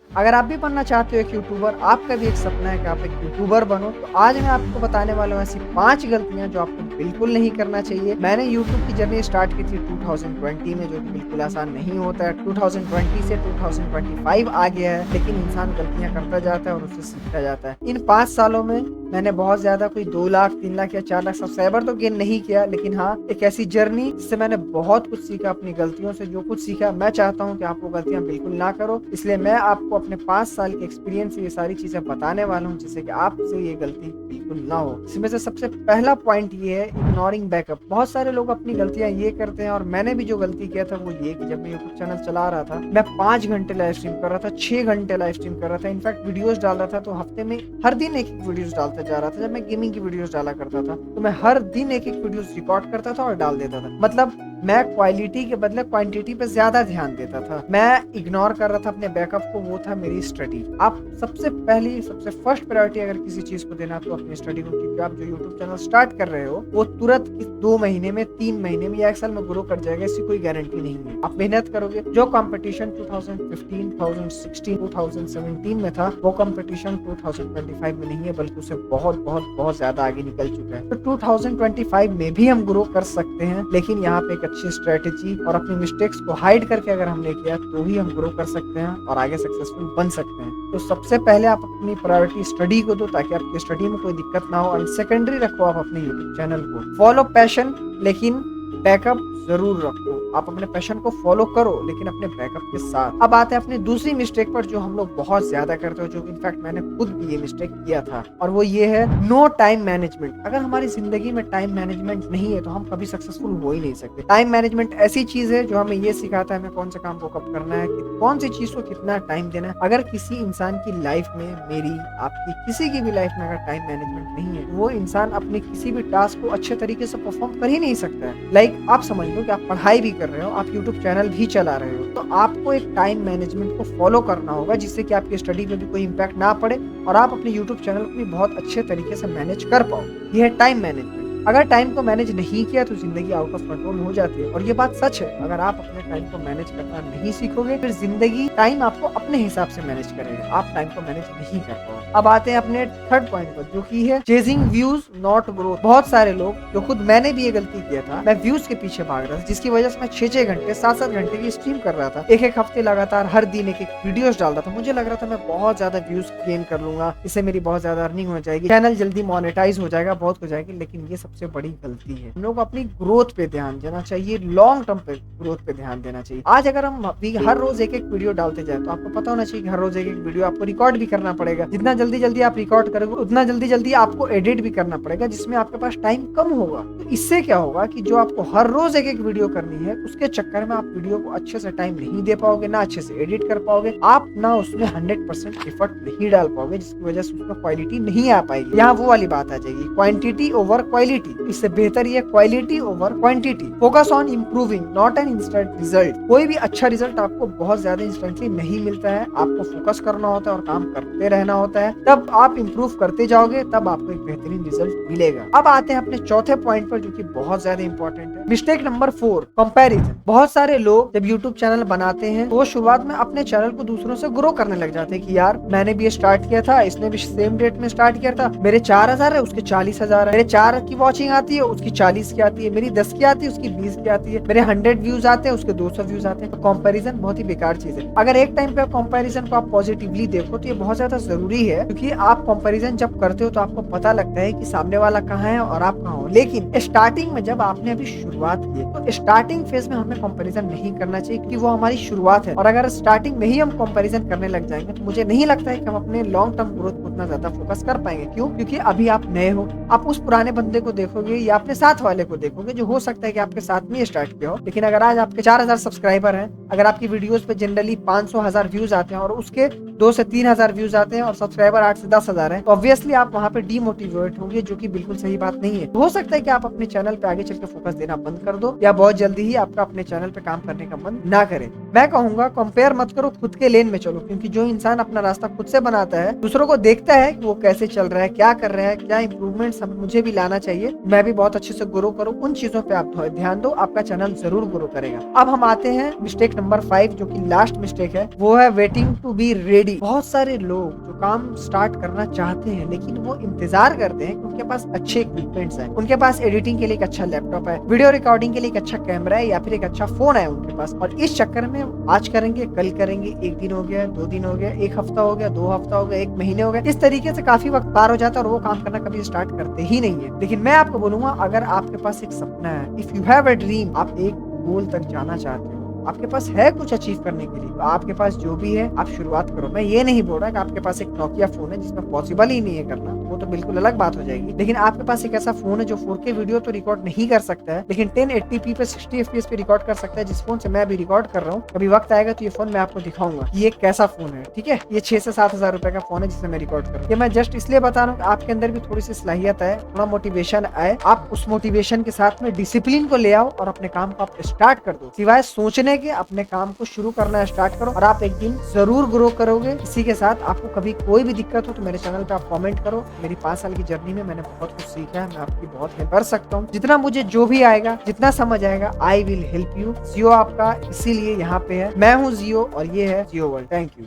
अगर आप भी बनना चाहते हो एक यूट्यूबर, आपका भी एक सपना है कि आप एक यूट्यूबर बनो, तो आज मैं आपको बताने वाला हूँ ऐसी 5 गलतियाँ जो आपको बिल्कुल नहीं करना चाहिए। मैंने यूट्यूब की जर्नी स्टार्ट की थी 2020 में, जो कि बिल्कुल आसान नहीं होता है। 2020 से 2025 आ गया है, लेकिन इंसान गलतियाँ करता जाता है और उससे सीखता जाता है। इन 5 सालों में मैंने बहुत ज़्यादा कोई 2 लाख, 3 लाख या 4 लाख सब्सक्राइबर तो गेन नहीं किया, लेकिन हाँ, एक ऐसी जर्नी जिससे मैंने बहुत कुछ सीखा। अपनी गलतियों से जो कुछ सीखा, मैं चाहता हूँ कि आप वो गलतियाँ बिल्कुल ना करो। इसलिए मैं आपको अपने 5 साल के एक्सपीरियंस से ये सारी चीज़ें बताने वाला हूँ, जिससे कि आपसे ये गलती बिल्कुल ना हो। इसमें से सबसे पहला पॉइंट ये है, इग्नोरिंग बैकअप। बहुत सारे लोग अपनी गलतियाँ ये करते हैं, और मैंने भी जो गलती किया था वो ये कि जब मैं यूट्यूब चैनल चला रहा था, मैं 5 घंटे लाइव स्ट्रीम कर रहा था, 6 घंटे लाइव स्ट्रीम कर रहा था। इनफैक्ट वीडियोस डाल रहा था तो हफ्ते में हर दिन एक-एक वीडियोस डालता जा रहा था। जब मैं गेमिंग की वीडियोस डाला करता था, तो मैं हर दिन एक-एक वीडियोस रिकॉर्ड करता था और डाल देता था। मतलब मैं क्वालिटी के बदले क्वांटिटी पे ज़्यादा ध्यान देता था। मैं इग्नोर कर रहा था अपने बैकअप को, वो था मेरी स्टडी। आप सबसे फर्स्ट प्रायोरिटी अगर किसी चीज़ को देना तो अपनी स्टडी को, क्योंकि आप जो यूट्यूब चैनल स्टार्ट कर रहे हो वो तुरंत 2 महीने में, 3 महीने में या 1 साल में ग्रो कर जाएगा, इसकी कोई गारंटी नहीं है। आप मेहनत करोगे। जो कंपटीशन 2015, 2016, 2017 में था, वो कंपटीशन 2025 में नहीं है, बल्कि उससे बहुत बहुत बहुत ज्यादा आगे निकल चुका है। तो 2025 में भी हम ग्रो कर सकते हैं, लेकिन यहाँ पे एक अच्छी स्ट्रेटेजी और अपनी मिस्टेक्स को हाइड करके अगर हमने किया तो ही हम ग्रो कर सकते हैं और आगे सक्सेसफुल बन सकते हैं। तो सबसे पहले आप अपनी प्रायोरिटी स्टडी को दो, ताकि आपकी स्टडी में कोई दिक्कत ना हो। एंड सेकेंडरी रखो आप अपने यूट्यूब चैनल को। फॉलो पैशन, लेकिन बैकअप जरूर रखो। आप अपने पैशन को फॉलो करो, लेकिन अपने बैकअप के साथ। अब आते हैं अपनी दूसरी मिस्टेक पर, जो हम लोग बहुत ज्यादा करते हो, जो इनफैक्ट मैंने खुद भी ये मिस्टेक किया था, और वो ये है नो टाइम मैनेजमेंट। अगर हमारी जिंदगी में टाइम मैनेजमेंट नहीं है तो हम कभी सक्सेसफुल हो ही नहीं सकते। टाइम मैनेजमेंट ऐसी चीज है जो हमें ये सिखाता है हमें कौन से काम को कब करना है, कौन सी चीज को कितना टाइम देना है। अगर किसी इंसान की लाइफ में, मेरी, आपकी, किसी की भी लाइफ में अगर टाइम मैनेजमेंट नहीं है, वो इंसान अपने किसी भी टास्क को अच्छे तरीके से परफॉर्म कर ही नहीं सकता है। लाइक आप समझ लो कि आप पढ़ाई भी कर रहे हो, आप यूट्यूब चैनल भी चला रहे हो, तो आपको एक टाइम मैनेजमेंट को फॉलो करना होगा, जिससे कि आपकी स्टडी पे भी कोई इम्पैक्ट ना पड़े और आप अपने यूट्यूब चैनल को भी बहुत अच्छे तरीके से मैनेज कर पाओ। यह है टाइम मैनेजमेंट। अगर टाइम को मैनेज नहीं किया तो जिंदगी आउट ऑफ कंट्रोल हो जाती है, और ये बात सच है। अगर आप अपने टाइम को मैनेज करना नहीं सीखोगे, फिर जिंदगी टाइम आपको अपने हिसाब से मैनेज करेगा, आप टाइम को मैनेज नहीं कर पाओगे। अब आते हैं अपने थर्ड पॉइंट पर, जो की है चेजिंग व्यूज नॉट ग्रोथ। बहुत सारे लोग, जो खुद मैंने भी ये गलती किया था, मैं व्यूज के पीछे भाग रहा था, जिसकी वजह से मैं 6-6 घंटे, 7-7 घंटे की स्ट्रीम कर रहा था। एक हफ्ते लगातार हर दिन एक वीडियोस डाल रहा था। मुझे लग रहा था मैं बहुत ज्यादा व्यूज गेन कर लूंगा, इससे मेरी बहुत ज्यादा अर्निंग हो जाएगी, चैनल जल्दी मोनेटाइज हो जाएगा, बहुत हो जाएगी। लेकिन ये सबसे बड़ी गलती है। हम लोग को अपनी ग्रोथ पे ध्यान देना चाहिए, लॉन्ग टर्म पे ग्रोथ पे ध्यान देना चाहिए। आज अगर हम हर रोज एक वीडियो डालते जाए, तो आपको पता होना चाहिए कि हर रोज एक वीडियो आपको रिकॉर्ड भी करना पड़ेगा। जितना जल्दी आप रिकॉर्ड करोगे, उतना जल्दी आपको एडिट भी करना पड़ेगा, जिसमें आपके पास टाइम कम होगा। तो इससे क्या होगा कि जो आपको हर रोज एक वीडियो करनी है, उसके चक्कर में आप वीडियो को अच्छे से टाइम नहीं दे पाओगे, ना अच्छे से एडिट कर पाओगे, आप ना उसमें 100% एफर्ट नहीं डाल पाओगे, जिसकी वजह से उसमें क्वालिटी नहीं आ पाएगी। यहाँ वो वाली बात आ जाएगी, क्वांटिटी ओवर क्वालिटी। इससे बेहतर ये quality over quantity. Focus on improving, not an instant result. कोई भी अच्छा रिजल्ट आपको बहुत ज्यादा इंस्टेंटली नहीं मिलता है। आपको फोकस करना होता है और काम करते रहना होता है, तब आप इंप्रूव करते जाओगे, तब आपको एक बेहतरीन रिजल्ट मिलेगा। अब आते हैं अपने चौथे पॉइंट पर, जो कि बहुत ज्यादा इंपॉर्टेंट है। Mistake number 4, comparison. बहुत सारे लोग जब यूट्यूब चैनल बनाते हैं, तो वो शुरुआत में अपने चैनल को दूसरों से ग्रो करने लग जाते हैं कि यार मैंने भी स्टार्ट किया था, इसने भी सेम डेट में स्टार्ट किया था, मेरे 4000 है, उसके 40,000 है, मेरे 4 की वॉचिंग आती है, उसकी 40 की आती है, मेरी 10 की आती है, उसकी 20 की आती है, मेरे 100 व्यूज आते हैं, उसके 200 व्यूज आते हैं। तो कंपैरिजन बहुत ही बेकार चीज है। अगर एक टाइम पे कंपैरिजन को आप पॉजिटिवली देखो, तो ये बहुत ज्यादा जरूरी है, क्योंकि आप कंपैरिजन जब करते हो तो आपको पता लगता है कि सामने वाला कहाँ है और आप कहाँ हो। लेकिन स्टार्टिंग में जब आपने अभी शुरुआत की, तो स्टार्टिंग फेज में हमें कंपैरिजन नहीं करना चाहिए, क्योंकि वो हमारी शुरुआत है। और अगर स्टार्टिंग में ही हम कंपैरिजन करने लग जाएंगे, तो मुझे नहीं लगता है कि हम अपने लॉन्ग टर्म ग्रोथ को उतना ज्यादा फोकस कर पाएंगे। क्यों? क्योंकि अभी आप नए हो। आप उस पुराने बंदे को देखोगे या अपने साथ वाले को देखोगे, जो हो सकता है कि आपके साथ में स्टार्ट किया हो। लेकिन अगर आज आपके 4000 सब्सक्राइबर हैं, अगर आपकी वीडियोस पे जनरली 500-1000 व्यूज आते हैं, और उसके 2 से 3000 व्यूज आते हैं, और सब्सक्राइबर 8 से 10,000 है, तो ऑब्वियसली आप वहां पे डीमोटिवेट होंगे, जो कि बिल्कुल सही बात नहीं है। तो हो सकता है कि आप अपने चैनल पे आगे चल के फोकस देना बंद कर दो, या बहुत जल्दी ही आपका अपने चैनल पे काम करने का मन ना करे। मैं कहूंगा कंपेयर मत करो, खुद के लेन में चलो, क्योंकि जो इंसान अपना रास्ता खुद से बनाता है, दूसरों को देखता है कि वो कैसे चल रहा है, क्या कर रहा है, क्या इंप्रूवमेंट मुझे भी लाना चाहिए, चाहिए, मैं भी बहुत अच्छे से ग्रो करूँ, उन चीजों पे आप ध्यान दो, आपका चैनल जरूर ग्रो करेगा। अब हम आते हैं मिस्टेक नंबर 5 जो कि लास्ट मिस्टेक है, वो है वेटिंग टू बी रेडी। बहुत सारे लोग जो काम स्टार्ट करना चाहते हैं लेकिन वो इंतजार करते हैं कि उनके पास अच्छे इक्विपमेंट्स हैं, उनके पास एडिटिंग के लिए एक अच्छा लैपटॉप है, वीडियो रिकॉर्डिंग के लिए एक अच्छा कैमरा है या फिर एक अच्छा फोन है उनके पास, और इस चक्कर में आज करेंगे कल करेंगे, एक दिन हो गया, 2 दिन हो गया, एक हफ्ता हो गया, 2 हफ्ता हो गया, 1 महीने हो गया, इस तरीके से काफी वक्त पार हो जाता है और वो काम करना कभी स्टार्ट करते ही नहीं है। लेकिन मैं आपको बोलूंगा, अगर आपके पास एक सपना है, if you have a dream, आप एक गोल तक जाना चाहते हो, आपके पास है कुछ अचीव करने के लिए, तो आपके पास जो भी है आप शुरुआत करो। मैं ये नहीं बोल रहा कि आपके पास एक नोकिया फोन है जिसमें पॉसिबल ही नहीं है करना, वो तो बिल्कुल अलग बात हो जाएगी। लेकिन आपके पास एक ऐसा फोन है जो 4K वीडियो तो रिकॉर्ड नहीं कर सकता है लेकिन 1080p पे 60 FPS पे रिकॉर्ड कर सकता है, जिस फोन से मैं अभी रिकॉर्ड कर रहा हूँ। कभी वक्त आएगा तो ये फोन मैं आपको दिखाऊंगा कि ये कैसा फोन है, ठीक है। ये 6 से 7 हजार रुपए का फोन है जिससे मैं रिकॉर्ड कर रहा हूँ। ये मैं जस्ट इसलिए बता रहा हूँ कि आपके अंदर भी थोड़ी सी सलाहियत है, थोड़ा मोटिवेशन आए, आप उस मोटिवेशन के साथ में डिसिप्लिन को ले आओ और अपने काम को आप स्टार्ट कर दो। सिवाय सोचने के अपने काम को शुरू करना स्टार्ट करो और आप एक दिन जरूर ग्रो करोगे। इसी के साथ आपको कभी कोई भी दिक्कत हो तो मेरे चैनल पे आप कमेंट करो। मेरी 5 साल की जर्नी में मैंने बहुत कुछ सीखा है, मैं आपकी बहुत हेल्प कर सकता हूँ। जितना मुझे जो भी आएगा, जितना समझ आएगा, आई विल हेल्प यू। जियो आपका इसीलिए यहाँ पे है, मैं हूँ जियो और ये है जियो वर्ल्ड। Thank you.